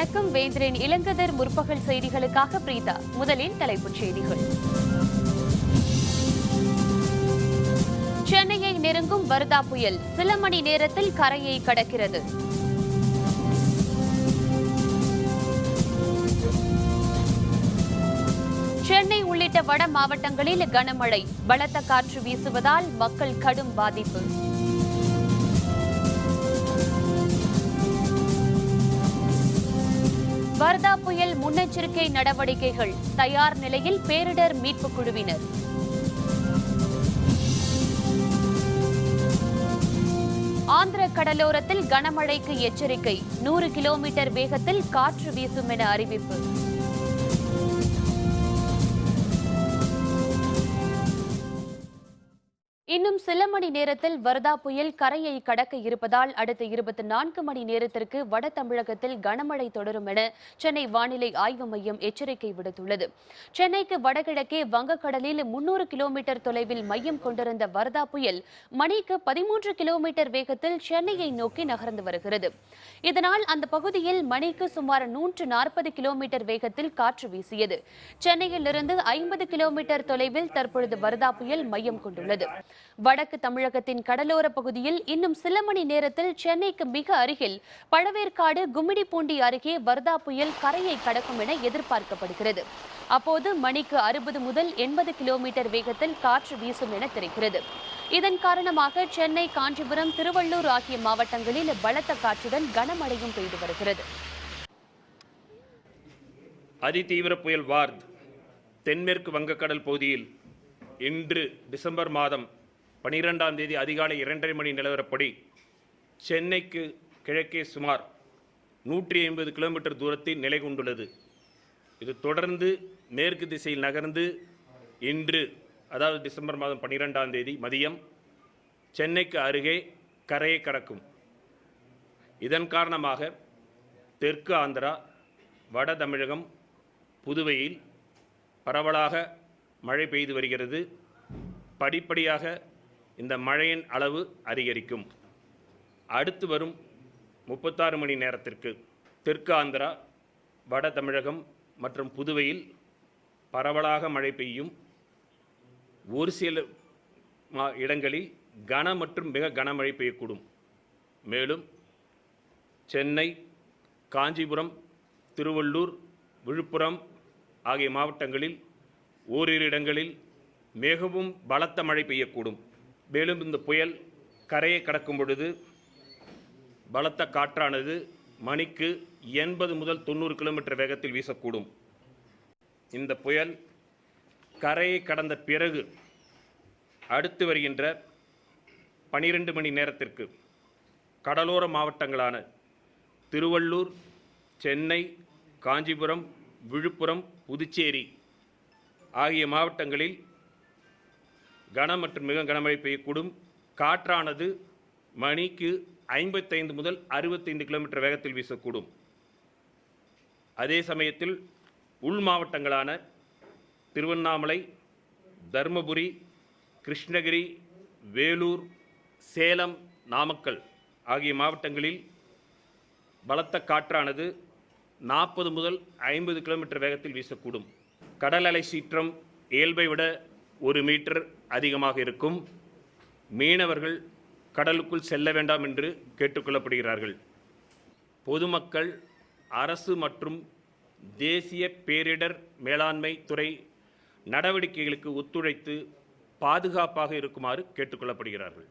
வணக்கம். வேந்திரன் இளங்கதர் முற்பகல் செய்திகளுக்காக பிரீதா. முதலில் தலைப்புச் செய்திகள். சென்னையை நெருங்கும் வர்தா புயல் சில மணி நேரத்தில் கரையை கடக்கிறது. சென்னை உள்ளிட்ட வட மாவட்டங்களில் கனமழை, பலத்த காற்று வீசுவதால் மக்கள் கடும் பாதிப்பு. வர்தா புயல் முன்னெச்சரிக்கை நடவடிக்கைகள் தயார் நிலையில் பேரிடர் மீட்புக் குழுவினர். ஆந்திர கடலோரத்தில் கனமழைக்கு எச்சரிக்கை, 100 கிலோமீட்டர் வேகத்தில் காற்று வீசும் என அறிவிப்பு. இன்னும் சில மணி நேரத்தில் வர்தா புயல் கரையை கடக்க இருப்பதால் அடுத்த 24 மணி நேரத்திற்கு வட தமிழகத்தில் கனமழை தொடரும் என சென்னை வானிலை ஆய்வு மையம் எச்சரிக்கை விடுத்துள்ளது. சென்னைக்கு வடகிழக்கே வங்கக்கடலில் 300 கிலோமீட்டர் தொலைவில் மையம் கொண்டிருந்த வர்தா புயல் மணிக்கு 13 கிலோமீட்டர் வேகத்தில் சென்னையை நோக்கி நகர்ந்து வருகிறது. இதனால் அந்த பகுதியில் மணிக்கு சுமார் 140 கிலோமீட்டர் வேகத்தில் காற்று வீசியது. சென்னையிலிருந்து 50 கிலோமீட்டர் தொலைவில் தற்பொழுது வர்தா புயல் மையம் கொண்டுள்ளது. வடக்கு தமிழகத்தின் கடலோர பகுதியில் இன்னும் சில மணி நேரத்தில் சென்னைக்கு மிக அருகில் பழவேற்காடு, கும்மிடிப்பூண்டி அருகே வர்தா புயல் கரையை கடக்கும் என எதிர்பார்க்கப்படுகிறது. அப்போது மணிக்கு 60 முதல் 80 கிலோமீட்டர் வேகத்தில் காற்று வீசும் என தெரிகிறது. இதன் காரணமாக சென்னை, காஞ்சிபுரம், திருவள்ளூர் ஆகிய மாவட்டங்களில் பலத்த காற்றுடன் கனமழையும் பெய்து வருகிறது. அதிதீவிர புயல் வார்த் தென்மேற்கு வங்கக்கடல் பகுதியில் இன்று டிசம்பர் மாதம் 12ஆம் தேதி அதிகாலை 2:30 மணி நிலவரப்படி சென்னைக்கு கிழக்கே சுமார் 150 கிலோமீட்டர் தூரத்தில் நிலை கொண்டுள்ளது. இது தொடர்ந்து மேற்கு திசையில் நகர்ந்து இன்று, அதாவது டிசம்பர் மாதம் 12ஆம் தேதி மதியம் சென்னைக்கு அருகே கரையை கடக்கும். இதன் காரணமாக தெற்கு ஆந்திரா, வட தமிழகம், புதுவையில் பரவலாக மழை பெய்து வருகிறது. படிப்படியாக இந்த மழையின் அளவு அதிகரிக்கும். அடுத்து வரும் 36 மணி நேரத்திற்கு தெற்கு ஆந்திரா, வட தமிழகம் மற்றும் புதுவையில் பரவலாக மழை பெய்யும். ஒரு சில இடங்களில் கன மற்றும் மிக கனமழை பெய்யக்கூடும். மேலும் சென்னை, காஞ்சிபுரம், திருவள்ளூர், விழுப்புரம் ஆகிய மாவட்டங்களில் ஓரிரு இடங்களில் மிகவும் பலத்த மழை பெய்யக்கூடும். மேலும் இந்த புயல் கரையை கடக்கும் பொழுது பலத்த காற்றானது மணிக்கு 80 முதல் 90 கிலோமீட்டர் வேகத்தில் வீசக்கூடும். இந்த புயல் கரையை கடந்த பிறகு அடுத்து வருகின்ற 12 மணி நேரத்திற்கு கடலோர மாவட்டங்களான திருவள்ளூர், சென்னை, காஞ்சிபுரம், விழுப்புரம், புதுச்சேரி ஆகிய மாவட்டங்களில் கன மற்றும் மிக கனமழை பெய்யக்கூடும். காற்றானது மணிக்கு 55 முதல் 65 கிலோமீட்டர் வேகத்தில் வீசக்கூடும். அதே சமயத்தில் உள் மாவட்டங்களான திருவண்ணாமலை, தருமபுரி, கிருஷ்ணகிரி, வேலூர், சேலம், நாமக்கல் ஆகிய மாவட்டங்களில் பலத்த காற்றானது 40 முதல் 50 கிலோமீட்டர் வேகத்தில் வீசக்கூடும். கடல் அலை சீற்றம் இயல்பை விட 1 மீட்டர் அதிகமாக இருக்கும். மீனவர்கள் கடலுக்குள் செல்ல வேண்டாம் என்று கேட்டுக்கொள்ளப்படுகிறார்கள். பொதுமக்கள் அரசு மற்றும் தேசிய பேரிடர் மேலாண்மை துறை நடவடிக்கைகளுக்கு ஒத்துழைத்து பாதுகாப்பாக இருக்குமாறு கேட்டுக்கொள்ளப்படுகிறார்கள்.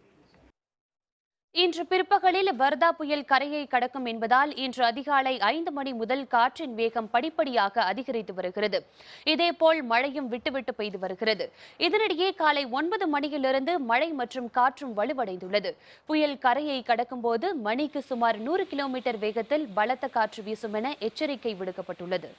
இன்று பிற்பகலில் வர்தா புயல் கரையை கடக்கும் என்பதால் இன்று அதிகாலை 5 மணி முதல் காற்றின் வேகம் படிப்படியாக அதிகரித்து வருகிறது. இதேபோல் மழையும் விட்டுவிட்டு பெய்து வருகிறது. இதனிடையே காலை 9 மணியிலிருந்து மழை மற்றும் காற்றும் வலுவடைந்துள்ளது. புயல் கரையை கடக்கும் போது மணிக்கு சுமார் 100 கிலோமீட்டர் வேகத்தில் பலத்த காற்று வீசும் என எச்சரிக்கை விடுக்கப்பட்டுள்ளது.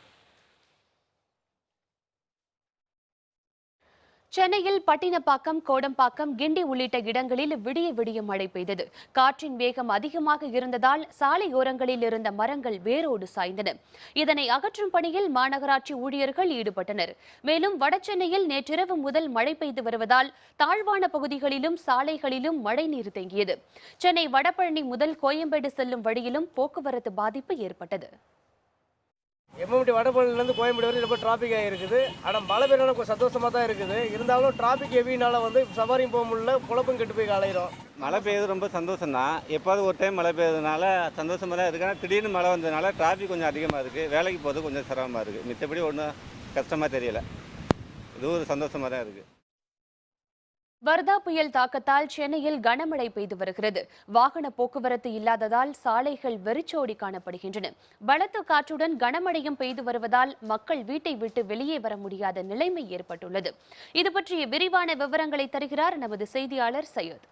சென்னையில் பட்டினப்பாக்கம், கோடம்பாக்கம், கிண்டி உள்ளிட்ட இடங்களில் விடிய விடிய மழை பெய்தது. காற்றின் வேகம் அதிகமாக இருந்ததால் சாலையோரங்களில் இருந்த மரங்கள் வேரோடு சாய்ந்தன. இதனை அகற்றும் பணியில் மாநகராட்சி ஊழியர்கள் ஈடுபட்டனர். மேலும் வடசென்னையில் நேற்றிரவு முதல் மழை பெய்து வருவதால் தாழ்வான பகுதிகளிலும் சாலைகளிலும் மழைநீர் தேங்கியது. சென்னை வடபழனி முதல் கோயம்பேடு செல்லும் வழியிலும் போக்குவரத்து பாதிப்பு ஏற்பட்டது. எம்எம்டி வடபழனிலேருந்து கோயம்பேடு வரை ரொம்ப டிராஃபிக்காக இருக்குது. ஆனால் மழை பெய்யறதுனால கொஞ்சம் சந்தோஷமாக தான் இருக்குது. இருந்தாலும் டிராஃபிக் ஹெவினால சவாரியும் போக முடியல, குழப்பம் கெட்டு போய் அலையிறோம். மழை பெய்யுது ரொம்ப சந்தோஷம் தான். எப்பாவது ஒரு டைம் மழை பெய்யறதுனால சந்தோஷமாக தான் இருக்குது. ஆனால் திடீர்னு மழை வந்ததுனால டிராஃபிக் கொஞ்சம் அதிகமாக இருக்குது. வேலைக்கு போகிறது கொஞ்சம் சிரமமாக இருக்குது. மித்தபடி ஒன்றும் கஷ்டமாக தெரியல. இது ஒரு சந்தோஷமாக தான் இருக்குது. வர்தா புயல் தாக்கத்தால் சென்னையில் கனமழை பெய்து வருகிறது. வாகன போக்குவரத்து இல்லாததால் சாலைகள் வெறிச்சோடி காணப்படுகின்றன. பலத்த காற்றுடன் கனமழையும் பெய்து வருவதால் மக்கள் வீட்டை விட்டு வெளியே வர முடியாத நிலைமை ஏற்பட்டுள்ளது. இது பற்றிய விரிவான விவரங்களை தருகிறார் நமது செய்தியாளர் சையத்.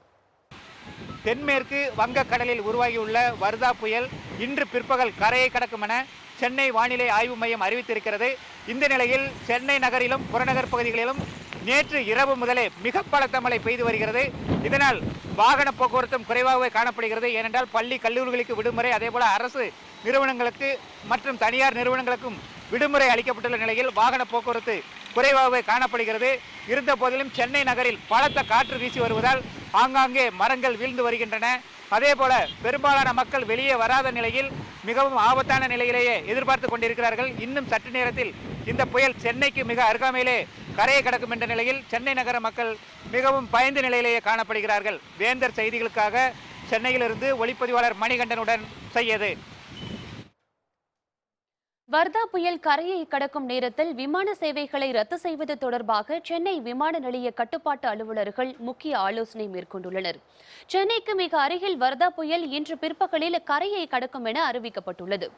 தென்மேற்கு வங்கக்கடலில் உருவாகியுள்ள வர்தா புயல் இன்று பிற்பகல் கரையை கடக்கும் என சென்னை வானிலை ஆய்வு மையம் அறிவித்திருக்கிறது. இந்த நிலையில் சென்னை நகரிலும் புறநகர் பகுதிகளிலும் நேற்று இரவு முதலே மிக பலத்த மழை பெய்து வருகிறது. இதனால் வாகன போக்குவரத்தும் குறைவாகவே காணப்படுகிறது. ஏனென்றால் பள்ளி கல்லூரிகளுக்கு விடுமுறை, அதேபோல அரசு நிறுவனங்களுக்கு மற்றும் தனியார் நிறுவனங்களுக்கும் விடுமுறை அளிக்கப்பட்டுள்ள நிலையில் வாகன போக்குவரத்து குறைவாகவே காணப்படுகிறது. இருந்த போதிலும் சென்னை நகரில் பலத்த காற்று வீசி வருவதால் ஆங்காங்கே மரங்கள் வீழ்ந்து வருகின்றன. அதேபோல பெரும்பாலான மக்கள் வெளியே வராத நிலையில் மிகவும் ஆபத்தான நிலையிலேயே எதிர்பார்த்து கொண்டிருக்கிறார்கள். இன்னும் சற்று நேரத்தில் இந்த புயல் சென்னைக்கு மிக அருகாமையிலே கரையை கடக்கும் என்ற நிலையில் சென்னை நகர மக்கள் மிகவும் பயந்த நிலையிலேயே காணப்படுகிறார்கள். வேந்தர் செய்திகளுக்காக சென்னையிலிருந்து ஒளிப்பதிவாளர் மணிகண்டனுடன் செய்யது. வர்தா புயல் கரையை கடக்கும் நேரத்தில் விமான சேவைகளை ரத்து செய்வது தொடர்பாக சென்னை விமான நிலைய கட்டுப்பாட்டு அலுவலர்கள் முக்கிய ஆலோசனை மேற்கொண்டுள்ளனர். சென்னைக்கு மிக அருகில் வர்தா புயல் இன்று பிற்பகலில் கரையை கடக்கும் என அறிவிக்கப்பட்டுள்ளது.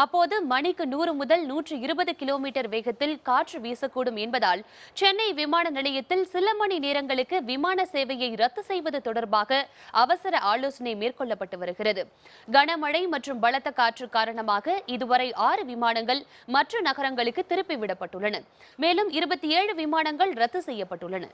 அப்போது மணிக்கு 100 முதல் 120 கிலோமீட்டர் வேகத்தில் காற்று வீசக்கூடும் என்பதால் சென்னை விமான நிலையத்தில் சில மணி நேரங்களுக்கு விமான சேவையை ரத்து செய்வது தொடர்பாக அவசர ஆலோசனை மேற்கொள்ளப்பட்டு வருகிறது. கனமழை மற்றும் பலத்த காற்று காரணமாக இதுவரை 6 விமானங்கள் மற்ற நகரங்களுக்கு திருப்பிவிடப்பட்டுள்ளன. மேலும் 27 விமானங்கள் ரத்து செய்யப்பட்டுள்ளன.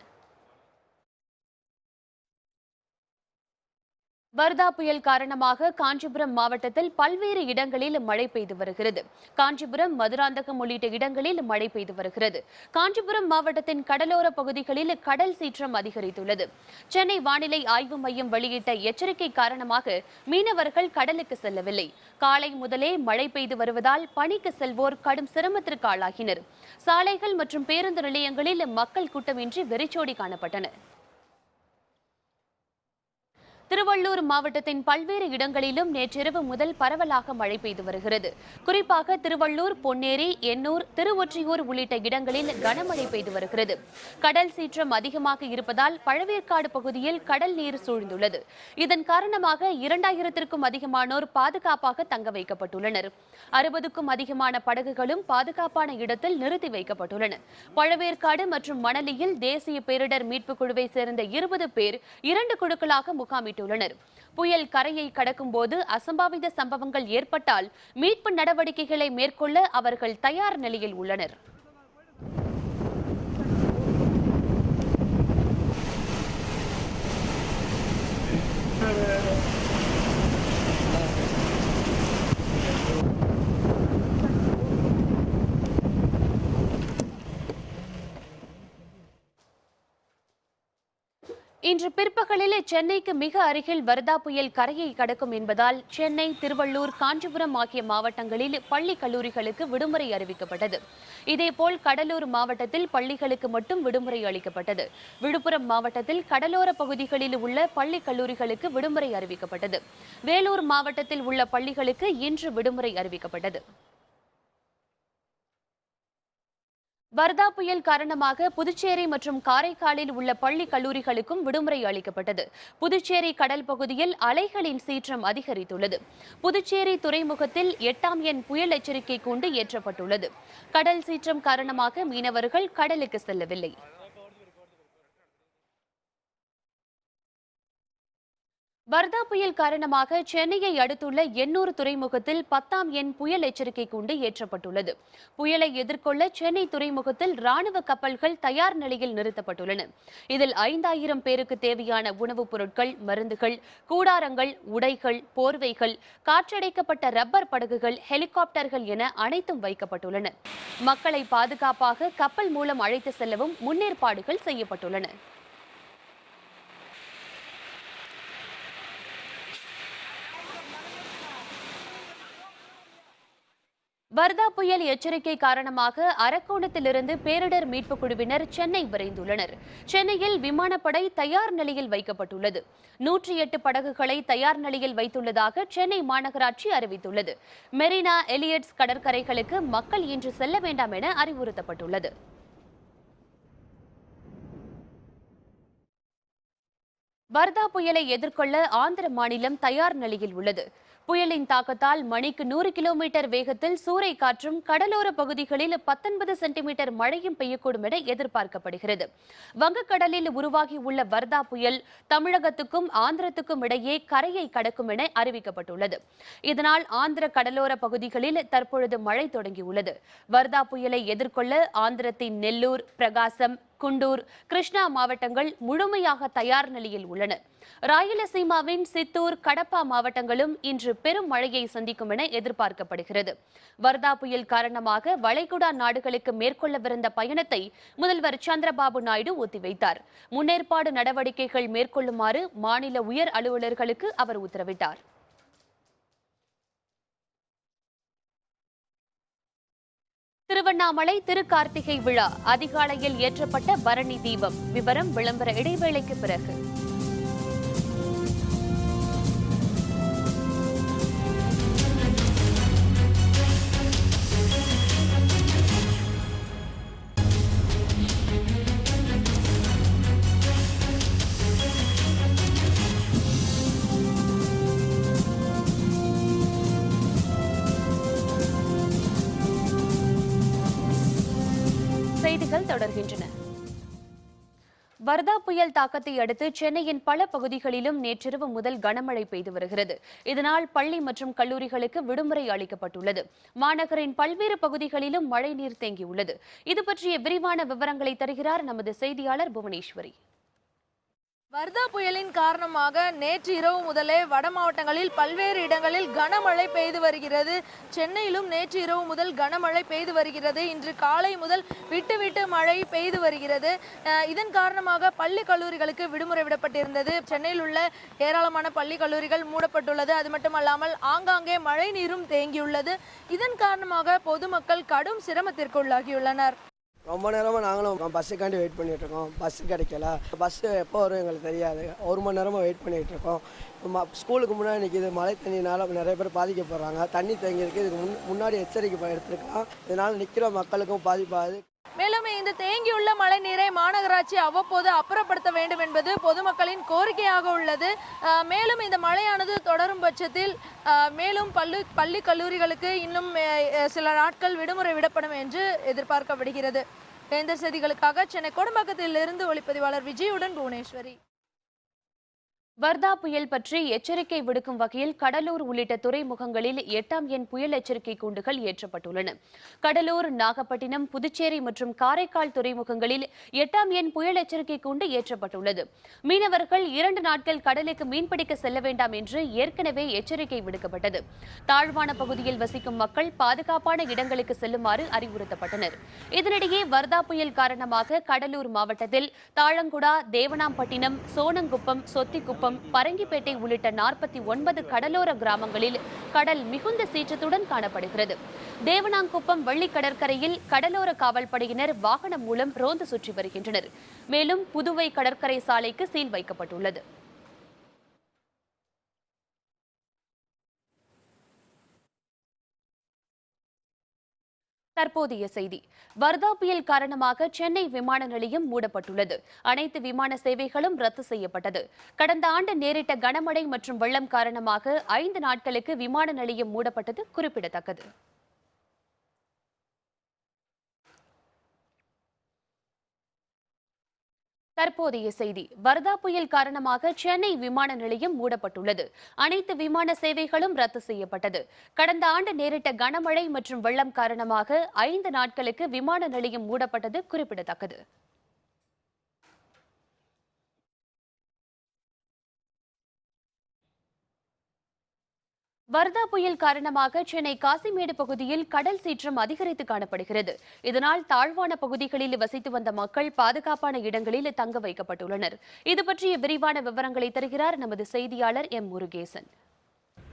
வர்தா புயல் காரணமாக காஞ்சிபுரம் மாவட்டத்தில் பல்வேறு இடங்களில் மழை பெய்து வருகிறது. காஞ்சிபுரம், மதுராந்தகம் உள்ளிட்ட இடங்களில் மழை பெய்து வருகிறது. காஞ்சிபுரம் மாவட்டத்தின் கடலோர பகுதிகளில் கடல் சீற்றம் அதிகரித்துள்ளது. சென்னை வானிலை ஆய்வு மையம் வெளியிட்ட எச்சரிக்கை காரணமாக மீனவர்கள் கடலுக்கு செல்லவில்லை. காலை முதலே மழை பெய்து வருவதால் பணிக்கு செல்வோர் கடும் சிரமத்திற்கு ஆளாகினர். சாலைகள் மற்றும் பேருந்து நிலையங்களில் மக்கள் கூட்டமின்றி வெறிச்சோடி காணப்பட்டனர். திருவள்ளூர் மாவட்டத்தின் பல்வேறு இடங்களிலும் நேற்றிரவு முதல் பரவலாக மழை பெய்து வருகிறது. குறிப்பாக திருவள்ளூர், பொன்னேரி, எண்ணூர், திருவொற்றியூர் உள்ளிட்ட இடங்களில் கனமழை பெய்து வருகிறது. கடல் சீற்றம் அதிகமாக இருப்பதால் பழவேற்காடு பகுதியில் கடல் நீர் சூழ்ந்துள்ளது. இதன் காரணமாக 2000க்கும் அதிகமானோர் பாதுகாப்பாக தங்க வைக்கப்பட்டுள்ளனர். 60க்கும் அதிகமான படகுகளும் பாதுகாப்பான இடத்தில் நிறுத்தி வைக்கப்பட்டுள்ளன. பழவேற்காடு மற்றும் மணலியில் தேசிய பேரிடர் மீட்புக் குழுவை சேர்ந்த 20 பேர் 2 குழுக்களாக முகாமிட்டுள்ளனர். புயல் கரையை கடக்கும் போது அசம்பாவித சம்பவங்கள் ஏற்பட்டால் மீட்பு நடவடிக்கைகளை மேற்கொள்ள அவர்கள் தயார் நிலையில் உள்ளனர். இன்று பிற்பகலில் சென்னைக்கு மிக அருகில் வர்தா புயல் கரையை கடக்கும் என்பதால் சென்னை, திருவள்ளூர், காஞ்சிபுரம் ஆகிய மாவட்டங்களில் பள்ளி கல்லூரிகளுக்கு விடுமுறை அறிவிக்கப்பட்டது. இதேபோல் கடலூர் மாவட்டத்தில் பள்ளிகளுக்கு மட்டும் விடுமுறை அளிக்கப்பட்டது. விழுப்புரம் மாவட்டத்தில் கடலோர பகுதிகளில் உள்ள பள்ளி கல்லூரிகளுக்கு விடுமுறை அறிவிக்கப்பட்டது. வேலூர் மாவட்டத்தில் உள்ள பள்ளிகளுக்கு இன்று விடுமுறை அறிவிக்கப்பட்டது. வர்தா புயல் காரணமாக புதுச்சேரி மற்றும் காரைக்காலில் உள்ள பள்ளி கல்லூரிகளுக்கும் விடுமுறை அளிக்கப்பட்டது. புதுச்சேரி கடல் பகுதியில் அலைகளின் சீற்றம் அதிகரித்துள்ளது. புதுச்சேரி துறைமுகத்தில் 8ஆம் எண் புயல் எச்சரிக்கை கூண்டு ஏற்றப்பட்டுள்ளது. கடல் சீற்றம் காரணமாக மீனவர்கள் கடலுக்கு செல்லவில்லை. வர்தா புயல் காரணமாக சென்னையை அடுத்துள்ள எண்ணூர் துறைமுகத்தில் 10ஆம் எண் புயல் எச்சரிக்கை கூண்டு ஏற்றப்பட்டுள்ளது. புயலை எதிர்கொள்ள சென்னை துறைமுகத்தில் ராணுவ கப்பல்கள் தயார் நிலையில் நிறுத்தப்பட்டுள்ளன. இதில் 5000 பேருக்கு தேவையான உணவுப் பொருட்கள், மருந்துகள், கூடாரங்கள், உடைகள், போர்வைகள், காற்றடைக்கப்பட்ட ரப்பர் படகுகள், ஹெலிகாப்டர்கள் என அனைத்தும் வைக்கப்பட்டுள்ளன. மக்களை பாதுகாப்பாக கப்பல் மூலம் அழைத்து செல்லவும் முன்னேற்பாடுகள் செய்யப்பட்டுள்ளன. வர்தா புயல் எச்சரிக்கை காரணமாக அரக்கோணத்திலிருந்து பேரிடர் மீட்புக் குழுவினர் சென்னை விரைந்துள்ளனர். சென்னையில் விமானப்படை தயார் நிலையில் வைக்கப்பட்டுள்ளது. 108 படகுகளை தயார் நிலையில் வைத்துள்ளதாக சென்னை மாநகராட்சி அறிவித்துள்ளது. மெரினா, எலியட்ஸ் கடற்கரைகளுக்கு மக்கள் இன்று செல்ல வேண்டாம் என அறிவுறுத்தப்பட்டுள்ளது. வர்தா புயலை எதிர்கொள்ள ஆந்திர மாநிலம் தயார் நிலையில் உள்ளது. புயலின் தாக்கத்தால் மணிக்கு 100 கிலோமீட்டர் வேகத்தில் சூறை காற்றும் கடலோர பகுதிகளில் 19 சென்டிமீட்டர் மழையும் பெய்யக்கூடும் என எதிர்பார்க்கப்படுகிறது. வங்கக்கடலில் உருவாகியுள்ள வர்தா புயல் தமிழகத்துக்கும் ஆந்திரத்துக்கும் இடையே கரையை கடக்கும் என அறிவிக்கப்பட்டுள்ளது. இதனால் ஆந்திர கடலோர பகுதிகளில் தற்பொழுது மழை தொடங்கியுள்ளது. வர்தா புயலை எதிர்கொள்ள ஆந்திரத்தின் நெல்லூர், பிரகாசம், குண்டூர், கிருஷ்ணா மாவட்டங்கள் முழுமையாக தயார் நிலையில் உள்ளன. ராயலசீமாவின் சித்தூர், கடப்பா மாவட்டங்களும் இன்று பெரும் மழையை சந்திக்கும் என எதிர்பார்க்கப்படுகிறது. வர்தா புயல் காரணமாக வளைகுடா நாடுகளுக்கு மேற்கொள்ளவிருந்த பயணத்தை முதல்வர் சந்திரபாபு நாயுடு ஒத்திவைத்தார். முன்னேற்பாடு நடவடிக்கைகள் மேற்கொள்ளுமாறு மாநில உயர் அலுவலர்களுக்கு அவர் உத்தரவிட்டார். திருவண்ணாமலை திருக்கார்த்திகை விழா அதிகாலையில் ஏற்றப்பட்ட பரணி தீபம். விவரம் விளம்பர இடைவேளைக்கு பிறகு. செய்திகள் தொடர்கின்றன. வர்தா புயல் தாக்கத்தை அடுத்து சென்னையின் பல பகுதிகளிலும் நேற்றிரவு முதல் கனமழை பெய்து வருகிறது. இதனால் பள்ளி மற்றும் கல்லூரிகளுக்கு விடுமுறை அளிக்கப்பட்டுள்ளது. மாநகரின் பல்வேறு பகுதிகளிலும் மழை நீர் தேங்கியுள்ளது. இது பற்றிய விரிவான விவரங்களை தருகிறார் நமது செய்தியாளர் புவனேஸ்வரி. வர்தா புயலின் காரணமாக நேற்று இரவு முதலே வட மாவட்டங்களில் பல்வேறு இடங்களில் கனமழை பெய்து வருகிறது. சென்னையிலும் நேற்று இரவு முதல் கனமழை பெய்து வருகிறது. இன்று காலை முதல் விட்டு விட்டு மழை பெய்து வருகிறது. இதன் காரணமாக பள்ளி கல்லூரிகளுக்கு விடுமுறை விடப்பட்டிருந்தது. சென்னையில் உள்ள ஏராளமான பள்ளி கல்லூரிகள் மூடப்பட்டுள்ளது. அது மட்டுமல்லாமல் ஆங்காங்கே மழை நீரும் தேங்கியுள்ளது. இதன் காரணமாக பொதுமக்கள் கடும் சிரமத்திற்கு உள்ளாகியுள்ளனர். ரொம்ப நேரமாக நாங்களும் பஸ்ஸுக்காண்டி வெயிட் பண்ணிகிட்டு இருக்கோம். பஸ்ஸு கிடைக்கல. பஸ்ஸு எப்போ வரும் எங்களுக்கு தெரியாது. 1 மணி நேரமாக வெயிட் பண்ணிகிட்டு இருக்கோம். ஸ்கூலுக்கு முன்னாடி நிற்கிது. மழை தண்ணினால நிறைய பேர் பாதிக்கப்படுறாங்க. தண்ணி தேங்கியிருக்கு. இதுக்கு முன்னாடி எச்சரிக்கை எடுத்துருக்கலாம். இதனால் நிற்கிற மக்களுக்கும் பாதிப்பாகுது. மேலும் இந்த தேங்கியுள்ள மழை நீரை மாநகராட்சி அவ்வப்போது அப்புறப்படுத்த வேண்டும் என்பது பொதுமக்களின் கோரிக்கையாக உள்ளது. மேலும் இந்த மழையானது தொடரும் பட்சத்தில் மேலும் பள்ளி கல்லூரிகளுக்கு இன்னும் சில நாட்கள் விடுமுறை விடப்படும் என்று எதிர்பார்க்கப்படுகிறது. வேந்தர் செய்திகளுக்காக சென்னை கோடம்பாக்கத்திலிருந்து ஒளிப்பதிவாளர் விஜயுடன் புவனேஸ்வரி. வர்தா புயல் பற்றி எச்சரிக்கை விடுக்கும் வகையில் கடலூர் உள்ளிட்ட துறைமுகங்களில் 8ஆம் எண் புயல் எச்சரிக்கை கூண்டுகள் ஏற்றப்பட்டுள்ளன. கடலூர், நாகப்பட்டினம், புதுச்சேரி மற்றும் காரைக்கால் துறைமுகங்களில் 8ஆம் எண் புயல் எச்சரிக்கை கூண்டு ஏற்றப்பட்டுள்ளது. மீனவர்கள் 2 நாட்கள் கடலுக்கு மீன்பிடிக்க செல்ல வேண்டாம் என்று ஏற்கனவே எச்சரிக்கை விடுக்கப்பட்டது. தாழ்வான பகுதியில் வசிக்கும் மக்கள் பாதுகாப்பான இடங்களுக்கு செல்லுமாறு அறிவுறுத்தப்பட்டனர். இதனிடையே வர்தா புயல் காரணமாக கடலூர் மாவட்டத்தில் தாழங்குடா, தேவனாம்பட்டினம், சோனங்குப்பம், சொத்திக்குப்பம், பரங்கிப்பேட்டை உள்ளிட்ட 49 கடலோர கிராமங்களில் கடல் மிகுந்த சீற்றத்துடன் காணப்படுகிறது. தேவனாங்குப்பம் வெள்ளி கடற்கரையில் கடலோர காவல்படையினர் வாகனம் மூலம் ரோந்து சுற்றி வருகின்றனர். மேலும் புதுவை கடற்கரை சாலைக்கு சீல் வைக்கப்பட்டுள்ளது. தற்போதைய செய்தி. வர்தா புயல் காரணமாக சென்னை விமான நிலையம் மூடப்பட்டுள்ளது. அனைத்து விமான சேவைகளும் ரத்து செய்யப்பட்டது. கடந்த ஆண்டு நேரிட்ட கனமழை மற்றும் வெள்ளம் காரணமாக 5 நாட்களுக்கு விமான நிலையம் மூடப்பட்டது குறிப்பிடத்தக்கது. தற்போதைய செய்தி. வர்தா புயல் காரணமாக சென்னை விமான நிலையம் மூடப்பட்டுள்ளது. அனைத்து விமான சேவைகளும் ரத்து செய்யப்பட்டது. கடந்த ஆண்டு நேரிட்ட கனமழை மற்றும் வெள்ளம் காரணமாக 5 நாட்களுக்கு விமான நிலையம் மூடப்பட்டது குறிப்பிடத்தக்கது. வர்தா புயல் காரணமாக சென்னை காசிமேடு பகுதியில் கடல் சீற்றம் அதிகரித்து காணப்படுகிறது. இதனால் தாழ்வான பகுதிகளில் வசித்து வந்த மக்கள் பாதுகாப்பான இடங்களில் தங்க வைக்கப்பட்டுள்ளனர். இது பற்றிய விரிவான விவரங்களை தருகிறார் நமது செய்தியாளர் எம் முருகேசன்.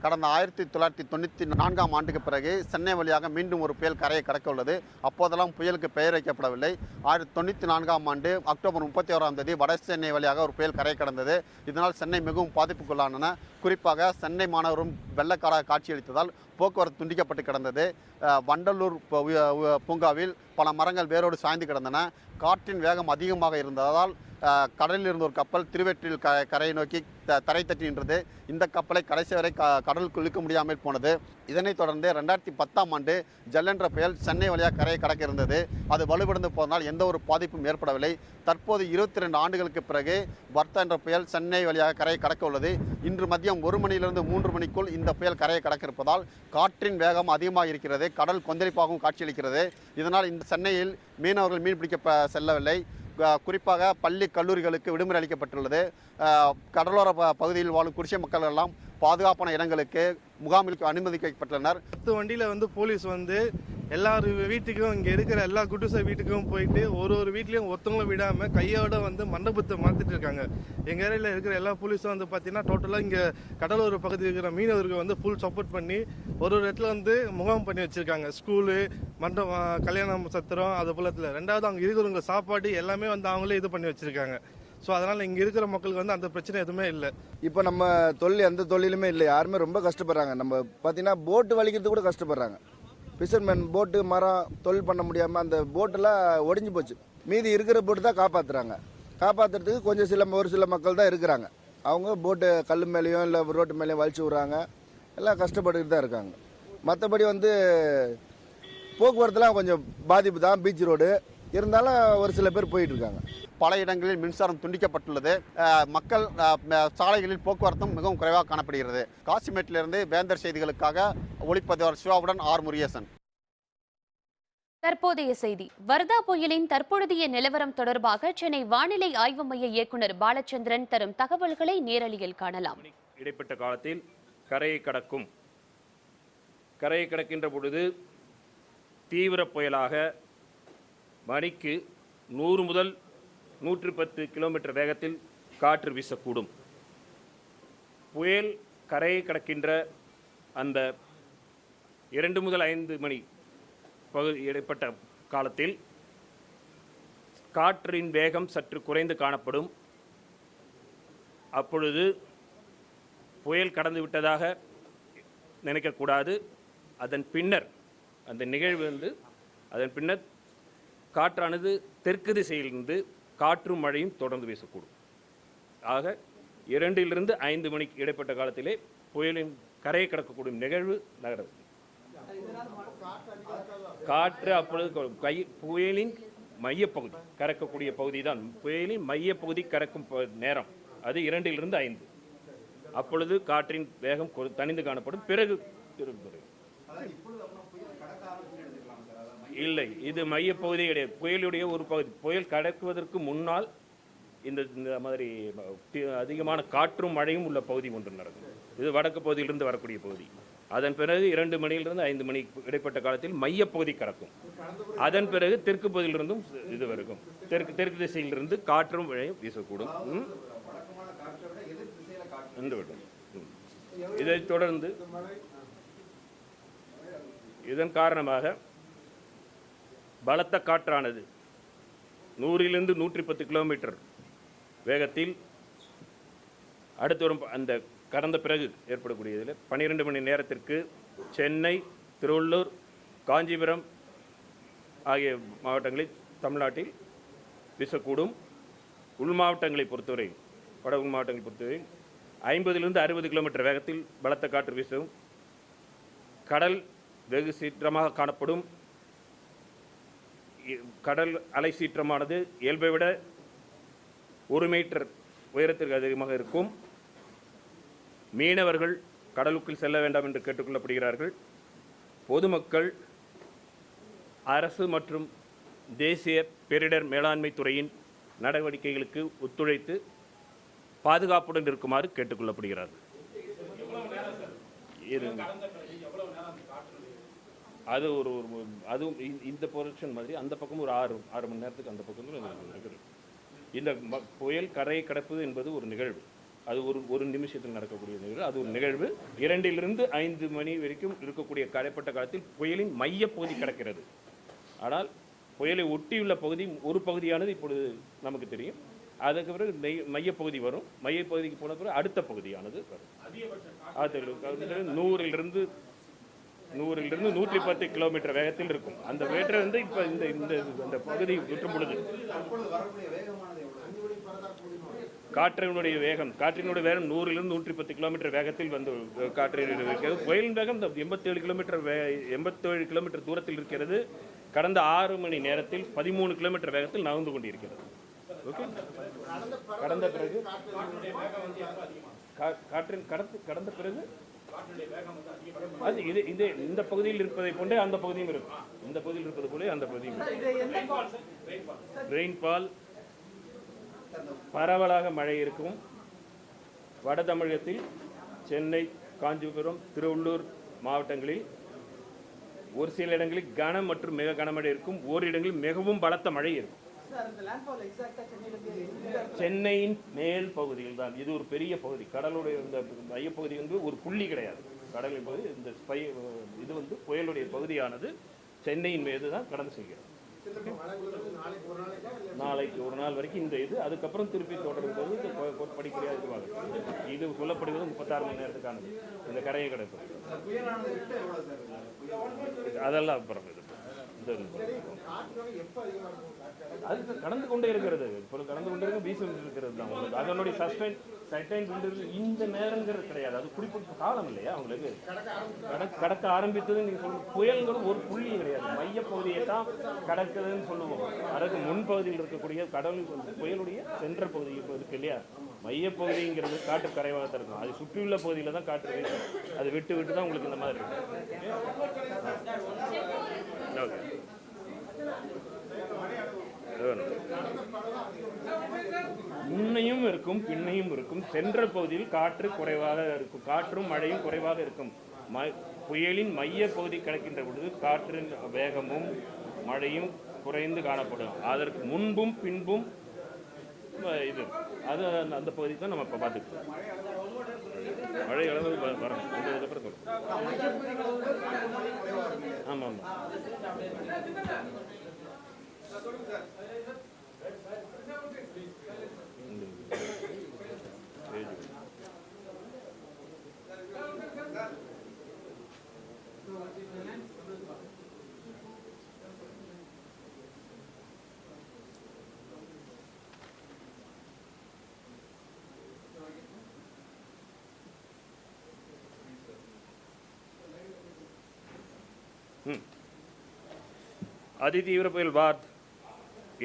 கடந்த 1994ஆம் ஆண்டுக்கு பிறகு சென்னை வழியாக மீண்டும் ஒரு புயல் கரையை கடக்க உள்ளது. அப்போதெல்லாம் புயலுக்கு பெயர் வைக்கப்படவில்லை. 1994ஆம் ஆண்டு அக்டோபர் 31ஆம் தேதி வட சென்னை வழியாக ஒரு புயல் கரையை கடந்தது. இதனால் சென்னை மிகவும் பாதிப்புக்குள்ளானன. குறிப்பாக சென்னை மாநகரம் வெள்ளக்காடாக காட்சியளித்ததால் போக்குவரத்து துண்டிக்கப்பட்டு கிடந்தது. வண்டலூர் பூங்காவில் பல மரங்கள் வேரோடு சாய்ந்து கிடந்தன. காற்றின் வேகம் அதிகமாக இருந்ததால் கடலில் இருந்த ஒரு கப்பல் திருவெற்றில் கரையை நோக்கி தரை தட்டி நின்றது. இந்த கப்பலை கடைசி வரை கடலுக்குள் இழுக்க முடியாமல் போனது. இதனைத் தொடர்ந்து 2010ஆம் ஆண்டு ஜல் என்ற புயல் சென்னை வழியாக கரையை கடக்க இருந்தது. அது வலுவிழந்து போனதால் எந்த ஒரு பாதிப்பும் ஏற்படவில்லை. தற்போது 22 ஆண்டுகளுக்கு பிறகு வர்தா என்ற புயல் சென்னை வழியாக கரையை கடக்க உள்ளது. இன்று மதியம் 1 மணியிலிருந்து 3 மணிக்குள் இந்த புயல் கரையை கடக்க இருப்பதால் காற்றின் வேகம் அதிகமாக இருக்கிறது. கடல் கொந்தளிப்பாகவும் காட்சியளிக்கிறது. இதனால் இந்த சென்னையில் மீனவர்கள் மீன்பிடிக்க செல்லவில்லை. குறிப்பாக பள்ளி கல்லூரிகளுக்கு விடுமுறை அளிக்கப்பட்டுள்ளது. கடலோர பகுதியில் வாழும் குடிசை மக்கள் எல்லாம் பாதுகாப்பான இடங்களுக்கு முகாமில் அனுமதிக்கப்பட்டுள்ளனர். 10 வண்டியில் போலீஸ் எல்லார் வீட்டுக்கும் இங்கே இருக்கிற எல்லா குடிசை வீட்டுக்கும் போயிட்டு ஒரு வீட்லேயும் ஒருத்தவங்களும் விடாமல் கையோட மண்டபத்தை மாற்றிட்டு இருக்காங்க. எங்கள் ஏரியாவில் இருக்கிற எல்லா போலீஸும் பார்த்தீங்கன்னா டோட்டலாக இங்கே கடலோர பகுதியில் இருக்கிற மீனவருக்கு ஃபுல் சப்போர்ட் பண்ணி ஒரு இடத்துல முகாம் பண்ணி வச்சுருக்காங்க. ஸ்கூலு, மண்டபம், கல்யாணம் சத்திரம், அது போலத்தில். ரெண்டாவது அங்கே இருக்கிறவங்க சாப்பாடு எல்லாமே அவங்களே இது பண்ணி வச்சுருக்காங்க. ஸோ அதனால் இங்கே இருக்கிற மக்களுக்கு அந்த பிரச்சனை எதுவுமே இல்லை. இப்போ நம்ம தொழில் எந்த தொழிலுமே இல்லை. யாருமே ரொம்ப கஷ்டப்படுறாங்க. நம்ம பார்த்தீங்கன்னா போட்டு வலிக்கிறது கூட கஷ்டப்படுறாங்க. ஃபிஷர்மேன் போட்டு மரம் தொழில் பண்ண முடியாமல் அந்த போட்டெல்லாம் ஒடிஞ்சு போச்சு. மீதி இருக்கிற போட்டு தான் காப்பாற்றுறதுக்கு கொஞ்சம் ஒரு சில மக்கள் தான் இருக்கிறாங்க. அவங்க போட்டு கல் மேலேயும் இல்லை ரோட்டு மேலேயும் வலிச்சு விட்றாங்க. எல்லாம் கஷ்டப்பட்டுக்கிட்டு தான் இருக்காங்க. மற்றபடி போக்குவரத்துலாம் கொஞ்சம் பாதிப்பு தான். பீச் ரோடு இருந்தாலும் ஒரு சில பேர் போயிட்டு இருக்காங்க. பல இடங்களில் மின்சாரம் துண்டிக்கப்பட்டுள்ளது. மக்கள் சாலைகளில் போக்குவரத்தும் மிகவும் குறைவாக காணப்படுகிறது. காசிமேட்டிலிருந்து வேந்தர் செய்திகளுக்காக ஒளிப்பதிவாளர் சிவாவுடன் ஆர் முருகேசன். தற்போதைய செய்தி. வர்தா புயலின் தற்பொழுதைய நிலவரம் தொடர்பாக சென்னை வானிலை ஆய்வு மைய இயக்குநர் பாலச்சந்திரன் தரும் தகவல்களை நேரலையில் காணலாம். இடைப்பட்ட காலத்தில் கரையை கடக்கின்ற பொழுது தீவிர புயலாக மணிக்கு 100 முதல் 110 கிலோமீட்டர் வேகத்தில் காற்று வீசக்கூடும். புயல் கரையை கடக்கின்ற அந்த 2 முதல் 5 மணி இடைப்பட்ட காலத்தில் காற்றின் வேகம் சற்று குறைந்து காணப்படும். அப்பொழுது புயல் கடந்து விட்டதாக நினைக்கக்கூடாது. அதன் பின்னர் அந்த நிகழ்வு அதன் பின்னர் காற்றானது தெற்கு திசையிலிருந்து காற்றும் மழையும் தொடர்ந்து வீசக்கூடும். ஆக 2 to 5 மணிக்கு இடைப்பட்ட காலத்திலே புயலின் கரையை கடக்கக்கூடிய நிகழ்வு நகர்வு. காற்று அப்பொழுது புயலின் மையப்பகுதி கறக்கக்கூடிய பகுதி தான் புயலின் மையப்பகுதி கறக்கும் நேரம். அது 2 to 5. அப்பொழுது காற்றின் வேகம் தணிந்து காணப்படும். பிறகு இல்லை, இது மையப்பகுதி கிடையாது. புயலுடைய ஒரு பகுதி. புயல் கடக்குவதற்கு முன்னால் இந்த மாதிரி அதிகமான காற்றும் மழையும் உள்ள பகுதி ஒன்று நடக்கும். இது வடக்கு பகுதியிலிருந்து வரக்கூடிய பகுதி. அதன் பிறகு 2 மணியிலிருந்து 5 மணி இடைப்பட்ட காலத்தில் மையப்பகுதி கடக்கும். அதன் பிறகு தெற்கு பகுதியிலிருந்தும் இது வரைக்கும் தெற்கு திசையிலிருந்து காற்றும் மழையும் வீசக்கூடும். இதைத் தொடர்ந்து இதன் காரணமாக பலத்த காற்றானது 100 to 110 கிலோமீட்டர் வேகத்தில் அடுத்து வரும் அந்த கடந்த பிறகு ஏற்படக்கூடியதில் 12 மணி நேரத்திற்கு சென்னை, திருவள்ளூர், காஞ்சிபுரம் ஆகிய மாவட்டங்களில் தமிழ்நாட்டில் வீசக்கூடும். உள் மாவட்டங்களை பொறுத்தவரை வட உள் மாவட்டங்களை பொறுத்தவரை 50 to 60 கிலோமீட்டர் வேகத்தில் பலத்த காற்று வீசும். கடல் வெகு சீற்றமாக காணப்படும். கடல் அலை சீற்றமானது இயல்பை விட 1 மீட்டர் உயரத்திற்கு அதிகமாக இருக்கும். மீனவர்கள் கடலுக்குள் செல்ல வேண்டாம் என்று கேட்டுக்கொள்ளப்படுகிறார்கள். பொதுமக்கள் அரசு மற்றும் தேசிய பேரிடர் மேலாண்மை துறையின் நடவடிக்கைகளுக்கு ஒத்துழைத்து பாதுகாப்புடன் இருக்குமாறு கேட்டுக்கொள்ளப்படுகிறார்கள். அது அதுவும் இந்த போர்ஷன் மாதிரி அந்த பக்கம் ஒரு 6 மணி நேரத்துக்கு அந்த பக்கம் இருக்குது. இந்த புயல் கரையை கடப்பது என்பது ஒரு நிகழ்வு. அது ஒரு நிமிஷத்தில் நடக்கக்கூடிய நிகழ்வு. அது ஒரு நிகழ்வு 2 to 5 மணி வரைக்கும் இருக்கக்கூடிய கடைப்பட்ட காலத்தில் புயலின் மையப்பகுதி கிடக்கிறது. ஆனால் புயலை ஒட்டியுள்ள பகுதி ஒரு பகுதியானது இப்பொழுது நமக்கு தெரியும். அதுக்கு பிறகு மையப்பகுதி வரும். மையப்பகுதிக்கு போன பிறகு அடுத்த பகுதியானது வரும். அது 100 to 110 கிலோமீட்டர் வேகத்தில் இருக்கும். அந்த வேற்ற இப்போ இந்த பகுதி விட்டும் பொழுது காற்றினுடைய வேகம் 100 to 110 கிலோமீட்டர் வேகத்தில் வந்து காற்றினுடைய புயலின் வேகம் 87 கிலோமீட்டர் தூரத்தில் இருக்கிறது. கடந்த 6 மணி நேரத்தில் 13 கிலோமீட்டர் வேகத்தில் நகர்ந்து கொண்டிருக்கிறது. ஓகே, கடந்த பிறகு கடந்த பிறகு அது இந்த பகுதியில் இருப்பதை போன்றே அந்த பகுதியும் இருக்கும். இந்த பகுதியில் இருப்பது போல அந்த பகுதியும் ரெயின்பால் பரவலாக மழை இருக்கும். வட தமிழகத்தில் சென்னை, காஞ்சிபுரம், திருவள்ளூர் மாவட்டங்களில் ஒரு சில இடங்களில் கன மற்றும் மிக கனமழை இருக்கும். ஓரிடங்களில் மிகவும் பலத்த மழை இருக்கும். சென்னையின் மேல் பகுதியில் தான். இது ஒரு பெரிய பகுதி. கடலுடைய இந்த மையப்பகுதி வந்து ஒரு புள்ளி கிடையாது. கடலின் பகுதி இந்த இது வந்து புயலுடைய பகுதியானது சென்னையின் மீது தான் கடந்து செல்கிறது. நாளைக்கு ஒரு நாள் வரைக்கும் இந்த இது, அதுக்கப்புறம் திருப்பி தொடரும்போது படிப்படியாக இதுவாகும். இது சொல்லப்படுவது 36 மணி நேரத்துக்கானது. இந்த கரையை கிடப்பது அதெல்லாம் அப்புறம் அது கடந்து கொண்டே இருக்கிறது. இப்போ கடந்து கொண்டே வீசி இருக்கிறது தான் உங்களுக்கு. அதனுடைய சஸ்டைன் இந்த நேரங்கிறது கிடையாது. அது குறிப்பிட்ட காலம் இல்லையா அவங்களுக்கு. கடக்க ஆரம்பித்தது நீங்கள் சொல்லுங்க. புயல்களும் ஒரு புள்ளி கிடையாது. மையப்பகுதியை தான் கடக்குதுன்னு சொல்லுவோம். அதுக்கு முன்பகுதியில் இருக்கக்கூடிய கடல் புயலுடைய சென்ட்ரல் பகுதி இப்போ இருக்கு இல்லையா, மையப்பகுதிங்கிறது காற்று கரைவாகத்தான் இருக்கும். அது சுற்றியுள்ள பகுதியில் தான் காற்று வீசும். அது விட்டு விட்டு தான் உங்களுக்கு இந்த மாதிரி இருக்கும். முன்னையும் இருக்கும் பின்னையும் இருக்கும். சென்ட்ரல் பகுதியில் காற்று குறைவாக இருக்கும். காற்றும் மழையும் குறைவாக இருக்கும். புயலின் மைய பகுதி கிடைக்கின்ற பொழுது காற்றின் வேகமும் மழையும் குறைந்து காணப்படும். அதற்கு முன்பும் பின்பும் இது அது அந்த பகுதி தான் நம்ம இப்போ பார்த்துக்கணும். மழை அளவு வரணும். இதுக்கப்புறம் சொல்லுங்கள். ஆமாம் ஆமாம். அதிதீவிர புயல் வார்த்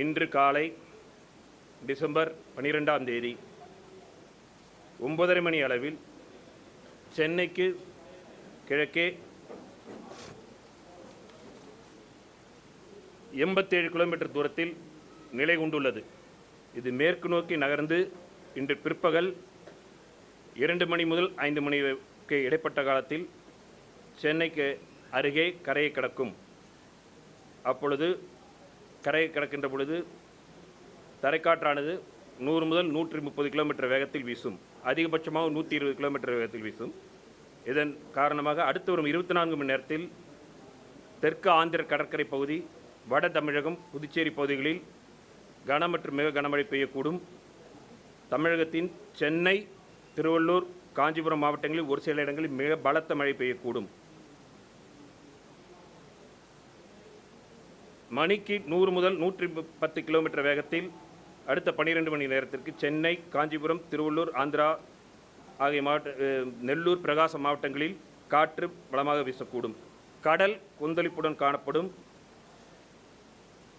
இன்று காலை டிசம்பர் 12ஆம் தேதி 9:30 மணி அளவில் சென்னைக்கு கிழக்கே 87 கிலோமீட்டர் தூரத்தில் நிலை கொண்டுள்ளது. இது மேற்கு நோக்கி நகர்ந்து இன்று பிற்பகல் 2 மணி முதல் 5 மணிக்கு இடைப்பட்ட காலத்தில் சென்னைக்கு அருகே கரையை கடக்கும். அப்பொழுது கரையை கடக்கின்ற பொழுது தரைக்காற்றானது 100 முதல் 130 கிலோமீட்டர் வேகத்தில் வீசும். அதிகபட்சமாக 120 கிலோமீட்டர் வேகத்தில் வீசும். இதன் காரணமாக அடுத்து வரும் 24 மணி நேரத்தில் தெற்கு ஆந்திர கடற்கரை பகுதி, வட தமிழகம், புதுச்சேரி பகுதிகளில் கன மற்றும் மிக கனமழை பெய்யக்கூடும். தமிழகத்தின் சென்னை, திருவள்ளூர், காஞ்சிபுரம் மாவட்டங்களில் ஒரு சில இடங்களில் மிக பலத்த மழை பெய்யக்கூடும். மணிக்கு 100 முதல் 110 கிலோமீட்டர் வேகத்தில் அடுத்த 12 மணி நேரத்திற்கு சென்னை, காஞ்சிபுரம், திருவள்ளூர், ஆந்திரா ஆகிய நெல்லூர், பிரகாசம் மாவட்டங்களில் காற்று பலமாக வீசக்கூடும். கடல் கொந்தளிப்புடன் காணப்படும்.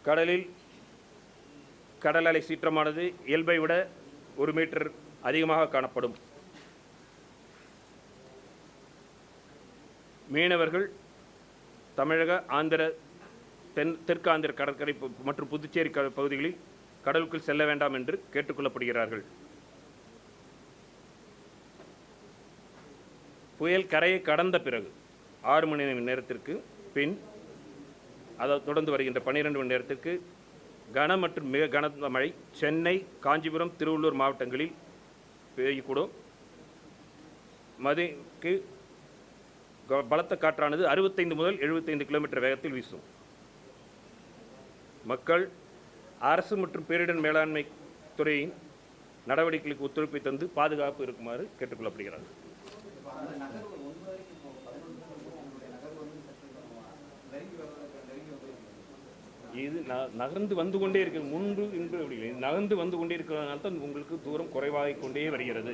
கடலில் கடல் அலை சீற்றமானது இயல்பை விட 1 மீட்டர் அதிகமாக காணப்படும். மீனவர்கள் தமிழக, ஆந்திர, தெற்கு ஆந்திர கடற்கரை மற்றும் புதுச்சேரி பகுதிகளில் கடலுக்குள் செல்ல வேண்டாம் என்று கேட்டுக்கொள்ளப்படுகிறார்கள். புயல் கரையை கடந்த பிறகு 6 மணி நேரத்திற்கு பின், அதாவது தொடர்ந்து வருகின்ற 12 மணி நேரத்திற்கு கன மற்றும் மிக கனத்த மழை சென்னை, காஞ்சிபுரம், திருவள்ளூர் மாவட்டங்களில் பெய்யக்கூடும். மதிக்கு பலத்த காற்றானது 65 முதல் 75 கிலோமீட்டர் வேகத்தில் வீசும். மக்கள் அரசு மற்றும் பேரிடர் மேலாண்மை துறையின் நடவடிக்கைகளுக்கு ஒத்துழைப்பை தந்து பாதுகாப்பு இருக்குமாறு கேட்டுக்கொள்ளப்படுகிறார்கள். இது நகர்ந்து வந்து கொண்டே இருக்கிறது. முன்பு இன்று அப்படி இல்லை, நகர்ந்து வந்து கொண்டே இருக்கிறதுனால தான் உங்களுக்கு தூரம் குறைவாகிக் கொண்டே வருகிறது.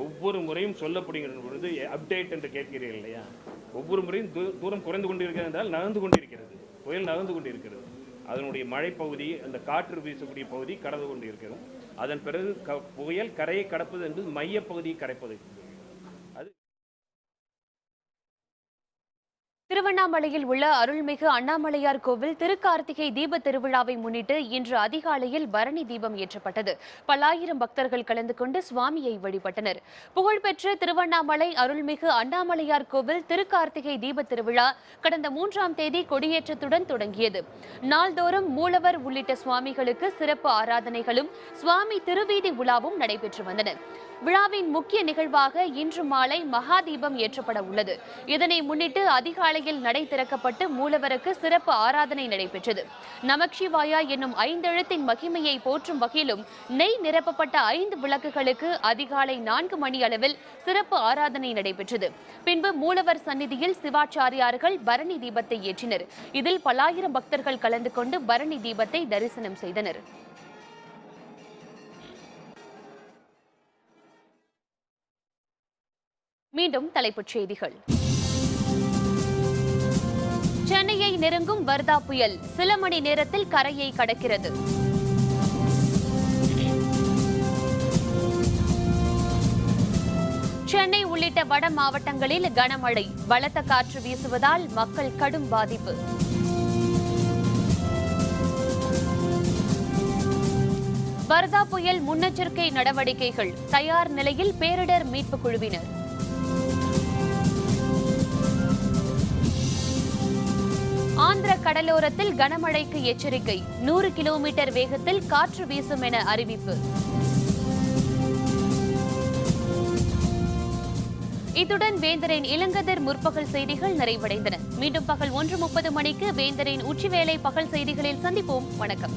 ஒவ்வொரு முறையும் சொல்லப்படுகிற பொழுது அப்டேட் என்று கேட்கிறீர்கள் இல்லையா? ஒவ்வொரு முறையும் தூரம் குறைந்து கொண்டிருக்கிறது என்றால் நகர்ந்து கொண்டிருக்கிறது. புயல் நகர்ந்து கொண்டிருக்கிறது. அதனுடைய மழைப்பகுதி, அந்த காற்று வீசக்கூடிய பகுதி கடந்து கொண்டிருக்கிறது. அதன் பிறகு புயல் கரையை கடப்பது என்பது மையப்பகுதியை கரைப்பது. அது திருவண்ணாமலையில் உள்ள அருள்மிகு அண்ணாமலையார் கோவில் திருக்கார்த்திகை தீப திருவிழாவை முன்னிட்டு இன்று அதிகாலையில் பரணி தீபம் ஏற்றப்பட்டது. பல்லாயிரம் பக்தர்கள் கலந்து கொண்டு சுவாமியை வழிபட்டனர். புகழ்பெற்ற திருவண்ணாமலை அருள்மிகு அண்ணாமலையார் கோவில் திருக்கார்த்திகை தீப திருவிழா கடந்த 3ஆம் தேதி கொடியேற்றத்துடன் தொடங்கியது. நாள்தோறும் மூலவர் உள்ளிட்ட சுவாமிகளுக்கு சிறப்பு ஆராதனைகளும் சுவாமி திருவீதி உலாவும் நடைபெற்று வந்தன. விழாவின் முக்கிய நிகழ்வாக இன்று மாலை மகா தீபம் ஏற்றப்பட உள்ளது. இதனை முன்னிட்டு அதிகாலையில் நடை திறக்கப்பட்டு மூலவருக்கு சிறப்பு ஆராதனை நடைபெற்றது. நமச்சிவாயா என்னும் 5 எழுத்தின் மகிமையை போற்றும் வகையிலும் நெய் நிரப்பப்பட்ட 5 விளக்குகளுக்கு அதிகாலை 4 மணி அளவில் சிறப்பு ஆராதனை நடைபெற்றது. பின்பு மூலவர் சந்நிதியில் சிவாச்சாரியார்கள் பரணி தீபத்தை ஏற்றினர். இதில் பல்லாயிரம் பக்தர்கள் கலந்து கொண்டு பரணி தீபத்தை தரிசனம் செய்தனர். மீண்டும் தலைப்புச் செய்திகள். சென்னையை நெருங்கும் வர்தா புயல் சில மணி நேரத்தில் கரையை கடக்கிறது. சென்னை உள்ளிட்ட வட மாவட்டங்களில் கனமழை, பலத்த காற்று வீசுவதால் மக்கள் கடும் பாதிப்பு. வர்தா புயல் முன்னெச்சரிக்கை நடவடிக்கைகள் தயார் நிலையில் பேரிடர் மீட்பு குழுவினர். ஆந்திர கடலோரத்தில் கனமழைக்கு எச்சரிக்கை, 100 கிலோமீட்டர் வேகத்தில் காற்று வீசும் என அறிவிப்பு. இத்துடன் வேந்தரின் இளங்கதிர் முற்பகல் செய்திகள் நிறைவடைந்தன. மீண்டும் பகல் 1:30 மணிக்கு வேந்தரின் உச்சிவேளை பகல் செய்திகளில் சந்திப்போம். வணக்கம்.